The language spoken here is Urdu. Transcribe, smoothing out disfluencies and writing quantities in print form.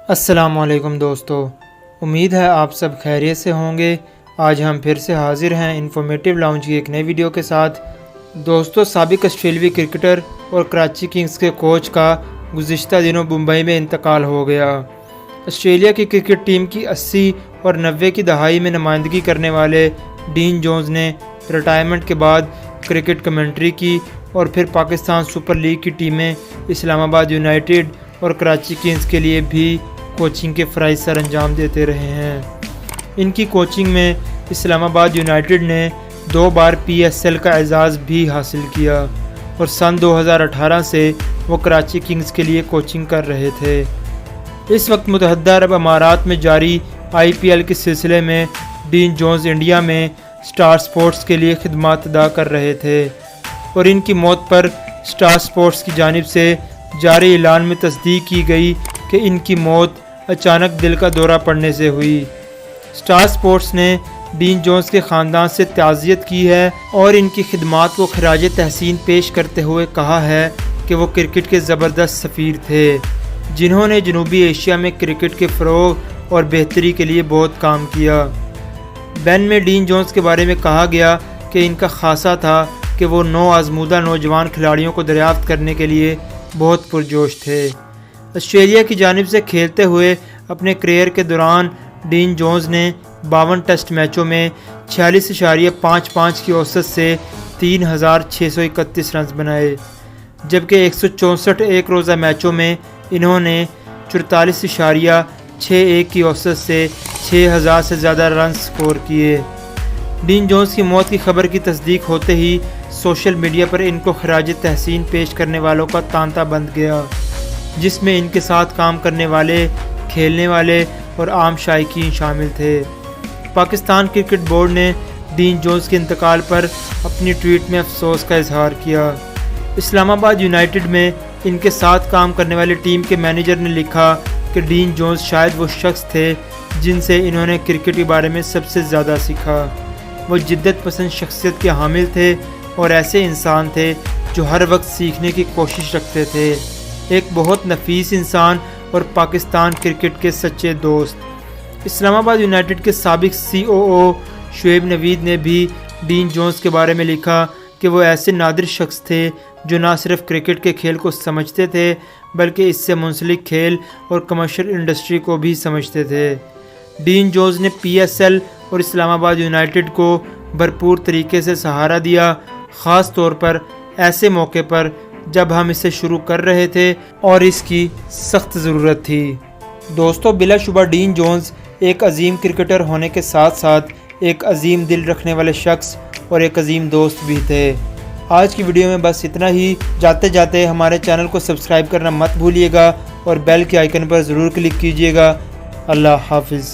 السلام علیکم دوستو، امید ہے آپ سب خیریت سے ہوں گے۔ آج ہم پھر سے حاضر ہیں انفارمیٹیو لاؤنج کی ایک نئی ویڈیو کے ساتھ۔ دوستو، سابق آسٹریلوی کرکٹر اور کراچی کنگز کے کوچ کا گزشتہ دنوں ممبئی میں انتقال ہو گیا۔ آسٹریلیا کی کرکٹ ٹیم کی 80 اور 90 کی دہائی میں نمائندگی کرنے والے ڈین جونز نے ریٹائرمنٹ کے بعد کرکٹ کمنٹری کی اور پھر پاکستان سپر لیگ کی ٹیمیں اسلام آباد یونائٹڈ اور کراچی کنگز کے لیے بھی کوچنگ کے فرائض سر انجام دیتے رہے ہیں۔ ان کی کوچنگ میں اسلام آباد یونائٹڈ نے 2 بار PSL کا اعزاز بھی حاصل کیا اور سن 2018 سے وہ کراچی کنگز کے لیے کوچنگ کر رہے تھے۔ اس وقت متحدہ عرب امارات میں جاری IPL کے سلسلے میں ڈین جونز انڈیا میں سٹار سپورٹس کے لیے خدمات ادا کر رہے تھے اور ان کی موت پر سٹار سپورٹس کی جانب سے جاری اعلان میں تصدیق کی گئی کہ ان کی موت اچانک دل کا دورہ پڑنے سے ہوئی۔ سٹار سپورٹس نے ڈین جونز کے خاندان سے تعزیت کی ہے اور ان کی خدمات کو خراج تحسین پیش کرتے ہوئے کہا ہے کہ وہ کرکٹ کے زبردست سفیر تھے جنہوں نے جنوبی ایشیا میں کرکٹ کے فروغ اور بہتری کے لیے بہت کام کیا۔ بین میں ڈین جونز کے بارے میں کہا گیا کہ ان کا خاصہ تھا کہ وہ نو آزمودہ نوجوان کھلاڑیوں کو دریافت کرنے کے لیے بہت پرجوش تھے۔ آسٹریلیا کی جانب سے کھیلتے ہوئے اپنے کیریئر کے دوران ڈین جونز نے 52 ٹیسٹ میچوں میں 46.55 کی اوسط سے 3631 رنز بنائے، جبکہ 164 ایک روزہ میچوں میں انہوں نے 44.61 کی اوسط سے 6000 سے زیادہ رنز سکور کیے۔ ڈین جونز کی موت کی خبر کی تصدیق ہوتے ہی سوشل میڈیا پر ان کو خراج تحسین پیش کرنے والوں کا تانتا بند گیا، جس میں ان کے ساتھ کام کرنے والے، کھیلنے والے اور عام شائقین شامل تھے۔ پاکستان کرکٹ بورڈ نے ڈین جونز کے انتقال پر اپنی ٹویٹ میں افسوس کا اظہار کیا۔ اسلام آباد یونائٹڈ میں ان کے ساتھ کام کرنے والی ٹیم کے مینیجر نے لکھا کہ ڈین جونز شاید وہ شخص تھے جن سے انہوں نے کرکٹ کے بارے میں سب سے زیادہ سیکھا۔ وہ جدت پسند شخصیت کے حامل تھے اور ایسے انسان تھے جو ہر وقت سیکھنے کی کوشش رکھتے تھے، ایک بہت نفیس انسان اور پاکستان کرکٹ کے سچے دوست۔ اسلام آباد یونائٹڈ کے سابق COO شعیب نوید نے بھی ڈین جونز کے بارے میں لکھا کہ وہ ایسے نادر شخص تھے جو نہ صرف کرکٹ کے کھیل کو سمجھتے تھے بلکہ اس سے منسلک کھیل اور کمرشل انڈسٹری کو بھی سمجھتے تھے۔ ڈین جونز نے PSL اور اسلام آباد یونائٹڈ کو بھرپور طریقے سے سہارا دیا، خاص طور پر ایسے موقع پر جب ہم اسے شروع کر رہے تھے اور اس کی سخت ضرورت تھی۔ دوستو، بلا شبہ ڈین جونز ایک عظیم کرکٹر ہونے کے ساتھ ساتھ ایک عظیم دل رکھنے والے شخص اور ایک عظیم دوست بھی تھے۔ آج کی ویڈیو میں بس اتنا ہی۔ جاتے جاتے ہمارے چینل کو سبسکرائب کرنا مت بھولیے گا اور بیل کے آئیکن پر ضرور کلک کیجیے گا۔ اللہ حافظ۔